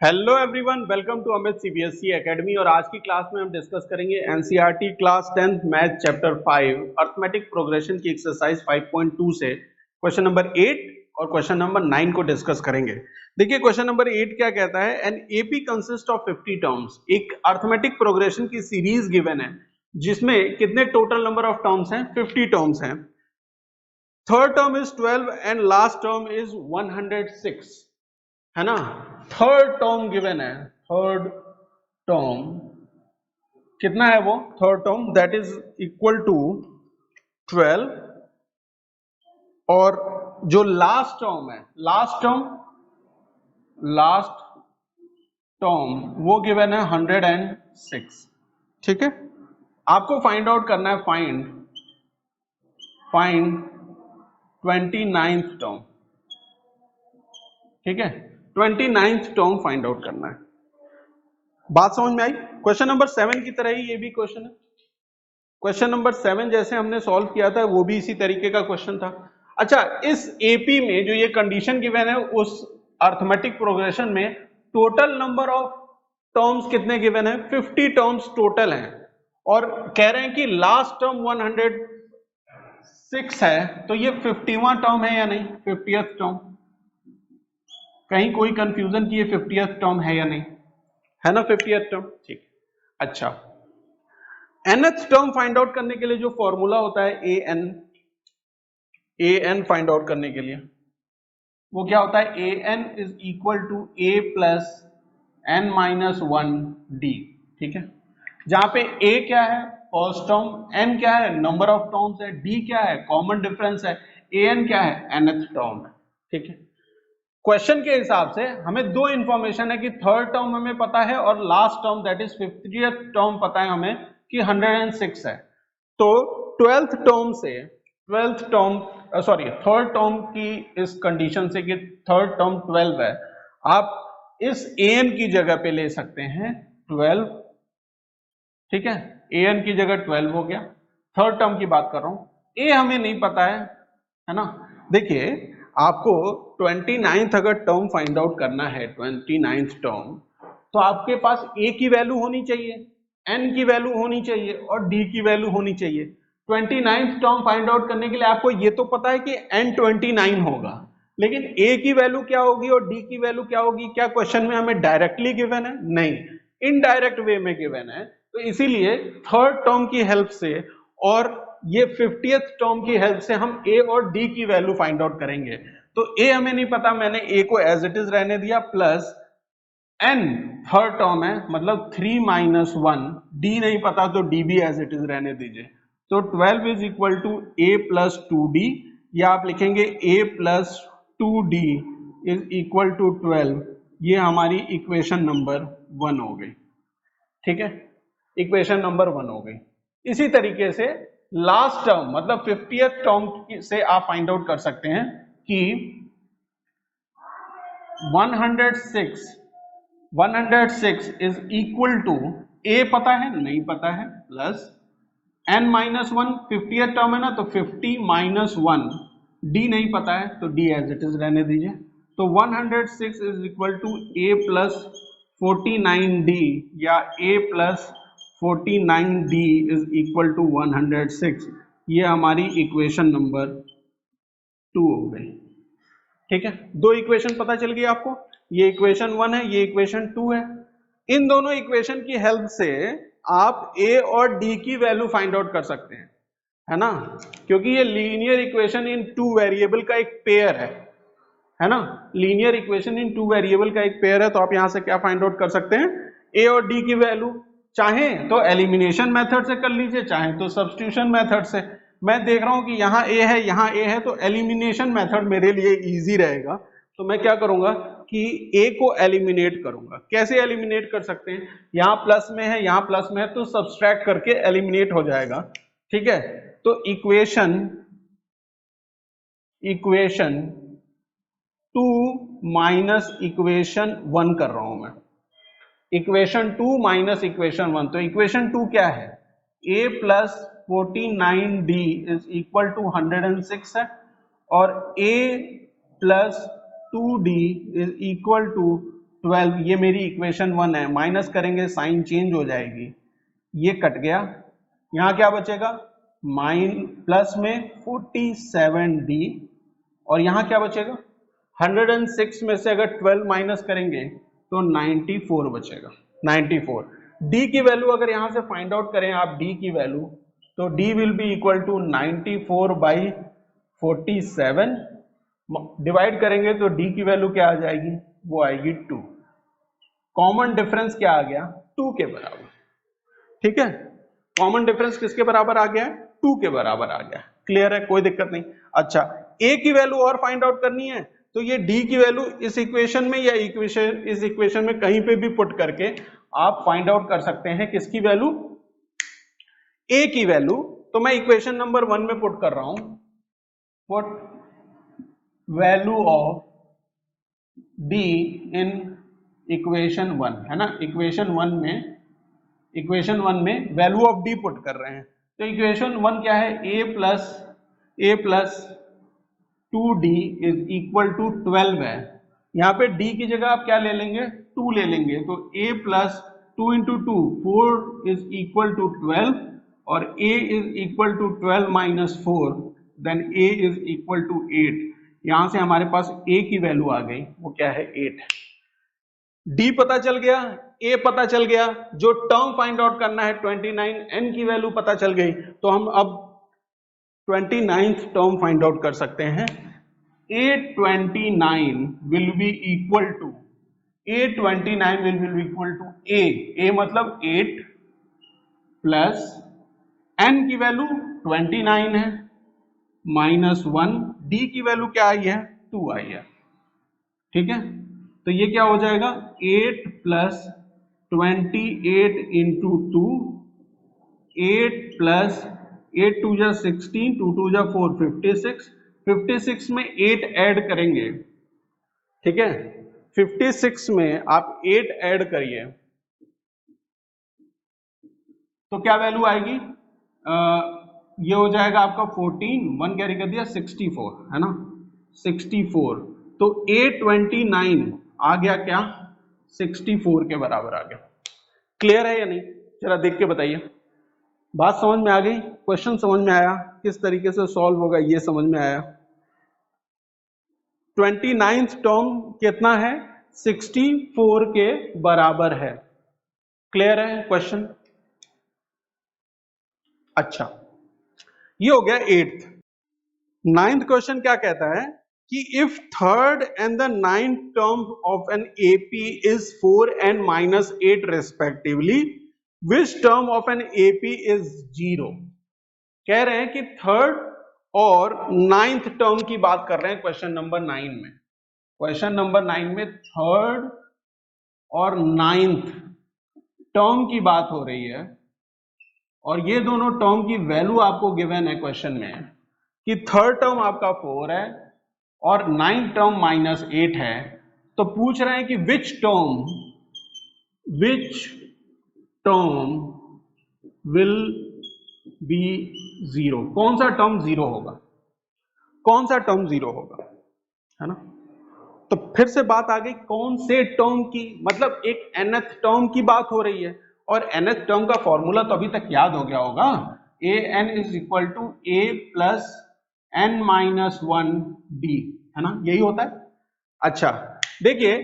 Hello everyone, welcome to Amit CBSE academy. और आज की क्लास में हम डिस्कस करेंगे NCERT class 10th math chapter 5 arithmetic progression की एक्सरसाइज 5.2 से क्वेश्चन नंबर 8 और क्वेश्चन नंबर 9 को डिस्कस करेंगे। देखिए क्वेश्चन नंबर 8 क्या कहता है, an AP consist of 50 terms. एक अर्थमेटिक प्रोग्रेशन की सीरीज गिवन है जिसमें कितने टोटल नंबर ऑफ टर्म्स हैं, 50 टर्म्स हैं। Third term is 12 and last term is 106, है ना। थर्ड टर्म गिवन है, थर्ड टर्म कितना है वो, third term that is equal to 12 और जो लास्ट टर्म है, लास्ट टर्म वो गिवन है 106। ठीक है, आपको फाइंड आउट करना है, फाइंड 29th टर्म। ठीक है, 29th टर्म फाइंड आउट करना है। बात समझ में आई? क्वेश्चन नंबर 7 की तरह ही ये भी क्वेश्चन है। क्वेश्चन नंबर 7 जैसे हमने सॉल्व किया था वो भी इसी तरीके का क्वेश्चन था। अच्छा, इस एपी में जो ये कंडीशन गिवन है, उस अर्थमेटिक प्रोग्रेशन में टोटल नंबर ऑफ टर्म्स कितने गिवन है, 50 टर्म्स टोटल हैं। और कह रहे हैं कि लास्ट टर्म 106 है, तो ये 50वां टर्म है या नहीं, 50th टर्म। कहीं कोई कंफ्यूजन की ये 50th टर्म है या नहीं, है ना 50th टर्म। ठीक, अच्छा, nth टर्म फाइंड आउट करने के लिए जो फॉर्मूला होता है an फाइंड आउट करने के लिए वो क्या होता है, an is equal to a plus n minus 1 d। ठीक है, जहां पे a क्या है, फर्स्ट टर्म, n क्या है, नंबर ऑफ टर्म्स है, d क्या है, कॉमन डिफरेंस है, an क्या है, nth टर्म है। ठीक है, क्वेश्चन के हिसाब से हमें दो इंफॉर्मेशन है कि थर्ड टर्म हमें पता है और last term that is 50th term पता है हमें कि 106 है। तो 12th टर्म से, थर्ड टर्म की इस कंडीशन से कि थर्ड टर्म 12 है, आप इस an की जगह पे ले सकते हैं 12। ठीक है, an की जगह 12 हो गया। थर्ड टर्म की बात कर रहा हूं, a हमें नहीं पता है ना। देखिए आपको 29th अगर टर्म फाइंड आउट करना है, 29th टर्म, तो आपके पास a की वैल्यू होनी चाहिए, n की वैल्यू होनी चाहिए और d की वैल्यू होनी चाहिए। 29th टर्म फाइंड आउट करने के लिए आपको ये तो पता है कि n 29 होगा, लेकिन a की वैल्यू क्या होगी और d की वैल्यू क्या होगी, क्या क्वेश्चन में हमें डायरेक्टली गिवन है? नहीं, इनडायरेक्ट वे में गिवन है। तो इसीलिए थर्ड टर्म की हेल्प से और ये 50th टर्म की हेल्प से हम a और d की वैल्यू फाइंड आउट करेंगे। तो a हमें नहीं पता, मैंने a को एज इट इज रहने दिया, प्लस n थर्ड टर्म है मतलब 3 माइनस 1, d नहीं पता तो d भी एज इट इज रहने दीजिए। तो 12 is equal to a plus 2d, या आप लिखेंगे a plus 2d is equal to 12। ये हमारी इक्वेशन नंबर 1 हो गई। ठीक है, इक्वेशन नंबर 1 हो गई। इसी तरीके से लास्ट टर्म मतलब 50th टर्म से आप फाइंड आउट कर सकते हैं कि 106 इज इक्वल टू, a पता है नहीं पता है, plus n minus 1, 50th term है ना, तो 50 माइनस 1, d नहीं पता है तो d एज इट इज रहने दीजिए। तो 106 is equal to a plus 49d, या a plus 49d is equal to 106। ये हमारी इक्वेशन नंबर 2 हो गई। ठीक है, दो इक्वेशन पता चल गई आपको, ये इक्वेशन 1 है, ये इक्वेशन 2 है। इन दोनों इक्वेशन की हेल्प से आप a और d की वैल्यू फाइंड आउट कर सकते हैं, है ना, क्योंकि ये linear equation in two variable का एक पेयर है ना। Linear equation in two variable का एक पेयर है, तो आप यहां से क्या फाइंड आउट कर सकते हैं, a और d की वैल्यू। चाहे तो एलिमिनेशन मेथड से कर लीजिए, चाहे तो सब्स्टिट्यूशन मेथड से। मैं देख रहा हूं कि यहाँ a है, यहाँ a है, तो एलिमिनेशन मेथड मेरे लिए इजी रहेगा। तो मैं क्या करूंगा कि a को एलिमिनेट करूंगा। कैसे एलिमिनेट कर सकते हैं, यहाँ प्लस में है, यहाँ प्लस में है, तो सब्सट्रैक्ट करके एलिमिनेट हो जाएगा। ठीक है, तो इक्वेशन 2 माइनस इक्वेशन 1 कर रहा हूं मैं, इक्वेशन 2 माइनस इक्वेशन 1। तो इक्वेशन 2 क्या है, a plus 49d is equal to 106 है, और a plus 2d is equal to 12, ये मेरी इक्वेशन 1 है, माइनस करेंगे साइन चेंज हो जाएगी, ये कट गया, यहाँ क्या बचेगा प्लस में 47D, और यहाँ क्या बचेगा 106 में से अगर 12 माइनस करेंगे तो 94 बचेगा, 94। D की वैल्यू अगर यहाँ से फाइंड आउट करें आप D की वैल्यू, तो D will be equal to 94/47, divide करेंगे तो D की वैल्यू क्या आ जाएगी, वो आएगी 2। कॉमन डिफरेंस क्या आ गया, 2 के बराबर। ठीक है, कॉमन डिफरेंस किसके बराबर आ गया है, 2 के बराबर आ गया। क्लियर है, कोई दिक्कत नहीं। अच्छा, A की वैल्यू और फाइंड आउट करनी है, तो ये D की वैल्यू इस इक्वेशन में या इस इक्वेशन में कहीं पे भी पुट करके आप फाइंड आउट कर सकते हैं किसकी वैल्यू, A की वैल्यू। तो मैं इक्वेशन नंबर 1 में पुट कर रहा हूं, put value of D in equation 1, है ना, इक्वेशन 1 में वैल्यू ऑफ D पुट कर रहे हैं। तो इक्वेशन 1 क्या है, a plus 2D is equal to 12 है। यहाँ पे D की जगह आप क्या ले लेंगे, 2 ले लेंगे, तो a plus 2 into 2 4 is equal to 12, और a is equal to 12 minus 4, then a is equal to 8। यहां से हमारे पास a की वैल्यू आ गई, वो क्या है 8। D पता चल गया, A पता चल गया, जो टर्म फाइंड आउट करना है 29, N की वैल्यू पता चल गई, तो हम अब 29th टर्म फाइंड आउट कर सकते हैं। A29 will be equal to A मतलब 8 प्लस N की वैल्यू 29 है माइनस 1, D की वैल्यू क्या आई है, 2 आई है। ठीक है, तो ये क्या हो जाएगा 8 प्लस 28 इंटू 2, 8 प्लस 8 2 जा 16, 2 2 जा 4, 56 में 8 ऐड करेंगे। ठीक है, 56 में आप 8 ऐड करिए तो क्या वैल्यू आएगी, ये हो जाएगा आपका 14, 1 कैरी कर दिया 64, है ना 64। तो A29 आ गया क्या, 64 के बराबर आ गया। क्लियर है या नहीं, जरा देख के बताइए, बात समझ में आ गई, क्वेश्चन समझ में आया, किस तरीके से सॉल्व होगा ये समझ में आया। 29th टर्म कितना है, 64 के बराबर है। क्लियर है क्वेश्चन। अच्छा, ये हो गया 8th। 9th क्वेश्चन क्या कहता है कि if third and the 9th term of an AP is 4 and -8 respectively, which term of an AP is 0। कह रहे हैं कि थर्ड और 9th टर्म की बात कर रहे हैं क्वेश्चन नंबर 9 में। क्वेश्चन नंबर 9 में थर्ड और 9th टर्म की बात हो रही है, और ये दोनों टर्म की वैल्यू आपको गिवन है क्वेश्चन में कि थर्ड टर्म आपका 4 है और 9th टर्म -8 है। तो पूछ रहे हैं कि विच टर्म विल बी 0, कौन सा टर्म 0 होगा, कौन सा टर्म 0 होगा, है ना। तो फिर से बात आ गई कौन से टर्म की, मतलब एक nth टर्म की बात हो रही है, और nth टर्म का फॉर्मूला तो अभी तक याद हो गया होगा, an is equal to a plus n minus 1d, है ना, यही होता है। अच्छा देखिए,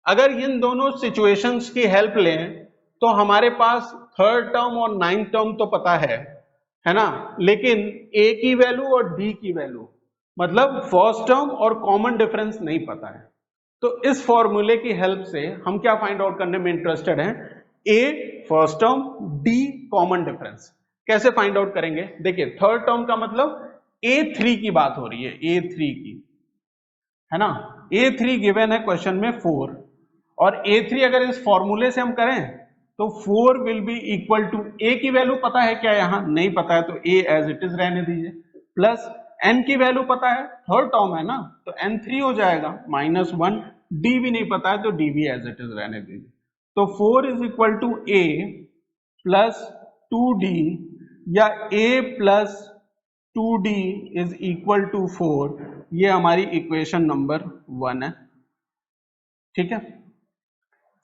अगर इन दोनों सिचुएशंस की हेल्प लें तो हमारे पास थर्ड टर्म और 9th टर्म तो पता है ना, लेकिन a की वैल्यू और d की वैल्यू, मतलब फर्स्ट टर्म और कॉमन डिफरेंस नहीं पता है। तो इस फॉर्मूले की हेल्प से हम क्या फाइंड आउट करने में इंटरेस्टेड हैं, a first term, d common difference. कैसे फाइंड आउट करेंगे, देखिए थर्ड टर्म का मतलब a3 की बात हो रही है, a3 की, है ना, a3 गिवन है क्वेश्चन में 4, और a3 अगर इस फॉर्मूले से हम करें तो 4 will be equal to, a की वैल्यू पता है क्या, यहां नहीं पता है तो a एज इट इज रहने दीजिए, प्लस n की वैल्यू पता है, थर्ड टर्म है ना, तो n3 हो जाएगा -1, d भी नहीं पता है तो d भी एज इट इज रहने दीजिए। तो 4 is equal to a plus 2d, या a plus 2d is equal to 4, ये हमारी इक्वेशन नंबर 1 है। ठीक है।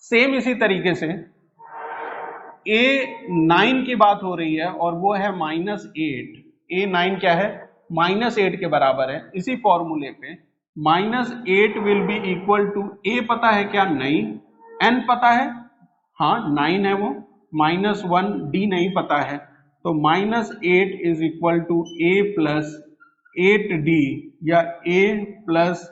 सेम इसी तरीके से A9 की बात हो रही है और वो है -8। A9 क्या है? -8 के बराबर है। इसी फॉर्मूले पे -8 will be equal to, A पता है क्या? नहीं। N पता है? हाँ 9 है वो। -1 D नहीं पता है, तो -8 is equal to A plus 8D या A plus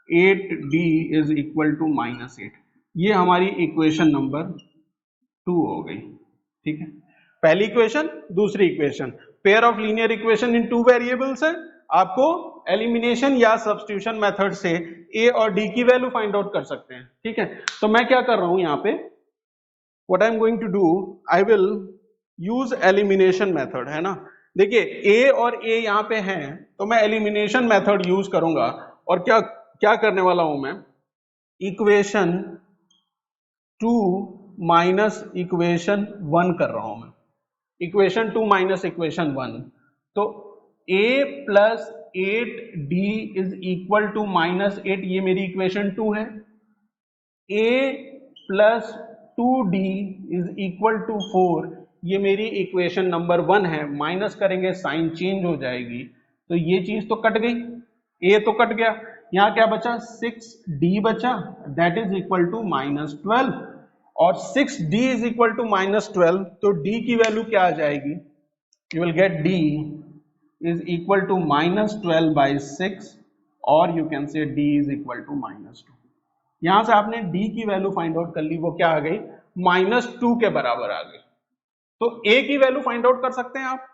8D is equal to -8। ये हमारी इक्वेशन नंबर 2 हो गई। ठीक है, पहली इक्वेशन, दूसरी equation, pair of linear equation in two variables है। आपको एलिमिनेशन या सब्स्टिट्यूशन मेथड से A और D की वैल्यू फाइंड आउट कर सकते हैं। ठीक है, तो मैं क्या कर रहा हूं यहाँ पे, what I am going to do, I will use elimination method, है ना। देखिए A और A यहाँ पे हैं, तो मैं एलिमिनेशन मेथड यूज करूंगा। और क्या क्या करने वाला हूं मैं, इक्वेशन 2 माइनस इक्वेशन 1 कर रहा हूं मैं। इक्वेशन 2 माइनस इक्वेशन 1, तो A plus 8D is equal to -8, ये मेरी इक्वेशन 2 है। A plus 2D is equal to 4, ये मेरी इक्वेशन नंबर 1 है। माइनस करेंगे साइन चेंज हो जाएगी, तो ये चीज तो कट गई, A तो कट गया। यहाँ क्या बचा? 6D बचा, दैट इज इक्वल टू -12, और 6D इज इक्वल टू -12, तो D की वैल्यू क्या आ जाएगी? You will get D is equal to -12/6, और you can say D is equal to -2। यहां से आपने D की वैल्यू फाइंड आउट कर ली, वो क्या आ गई? -2 के बराबर आ गई। तो A की वैल्यू फाइंड आउट कर सकते हैं आप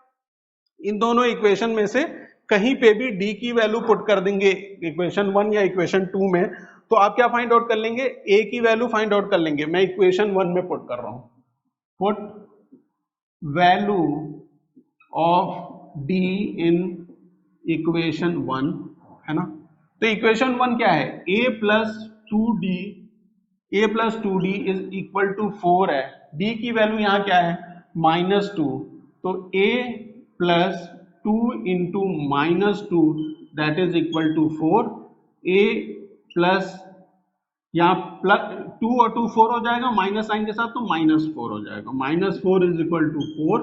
इन दोनों इक्वेशन में से कहीं पे भी D की वैल्यू पुट कर देंगे इक्वेशन 1 या इक्वेशन 2 में, तो आप क्या फाइंड आउट कर लेंगे? A की वैल्यू फाइंड आउट कर लेंगे। मैं इक्वेशन 1 में पुट कर रहा हूं, put value of D in equation 1, है ना। तो इक्वेशन 1 क्या है? A plus 2D is equal to 4 है। D की वैल्यू यहाँ क्या है? -2, तो A plus 2 into -2 that is equal to 4। A plus यहाँ प्लस 2 और 2 4 हो जाएगा, माइनस साइन के साथ, तो -4 हो जाएगा। -4 is equal to 4,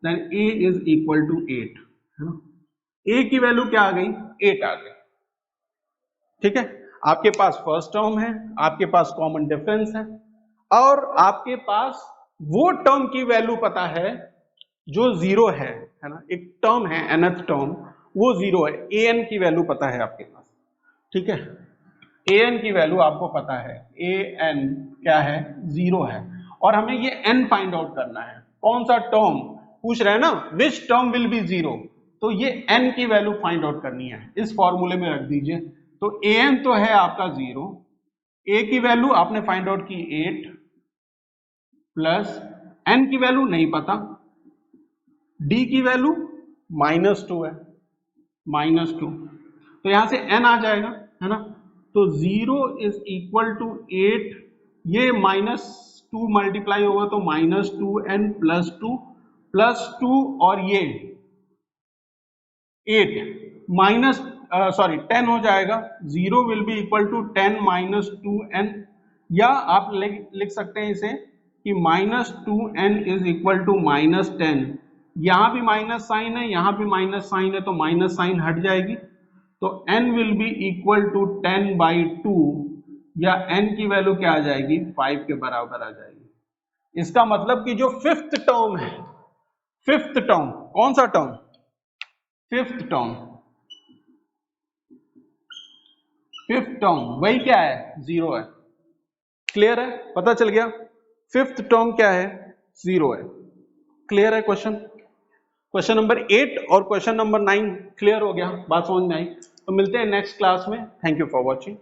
then A is equal to 8, है ना। A की वैल्यू क्या आ गई? 8 आ गई। ठीक है, आपके पास फर्स्ट टर्म है, आपके पास कॉमन डिफरेंस है, और आपके पास वो टर्म की वैल्यू पता है जो 0 है ना। एक टर्म है nth टर्म, वो 0 है। an की वैल्यू पता है आपके पास। ठीक है, an की वैल्यू आपको पता है, an क्या है? 0 है, और हमें ये n फाइंड आउट करना है। कौन सा टर्म पूछ रहे हैं ना, विच टर्म विल बी 0, तो ये n की वैल्यू फाइंड आउट करनी है। इस फॉर्मूले में रख दीजिए। तो an तो है आपका 0, a की वैल्यू आपने फाइंड आउट की 8, प्लस n की वैल्यू नहीं पता, D की वैल्यू -2 है, -2, तो यहां से n आ जाएगा, है ना। तो 0 इज इक्वल टू 8, ये -2 मल्टीप्लाई होगा तो -2n प्लस 2 और ये 8 10 हो जाएगा। 0 will be equal to 10 -2n, या आप लिख सकते हैं इसे कि -2n इज इक्वल टू -10। यहां भी माइनस साइन है, यहां भी माइनस साइन है, तो माइनस साइन हट जाएगी, तो n will be equal to 10/2, या n की वैल्यू क्या आ जाएगी? 5 के बराबर आ जाएगी। इसका मतलब कि जो फिफ्थ टर्म है, फिफ्थ टर्म, कौन सा term? Fifth term, fifth term वही क्या है? 0 है। क्लियर है? पता चल गया फिफ्थ टर्म क्या है? 0 है। क्लियर है? क्वेश्चन नंबर 8 और क्वेश्चन नंबर 9 क्लियर हो गया, बात समझ में आई। तो मिलते हैं नेक्स्ट क्लास में। Thank you for watching.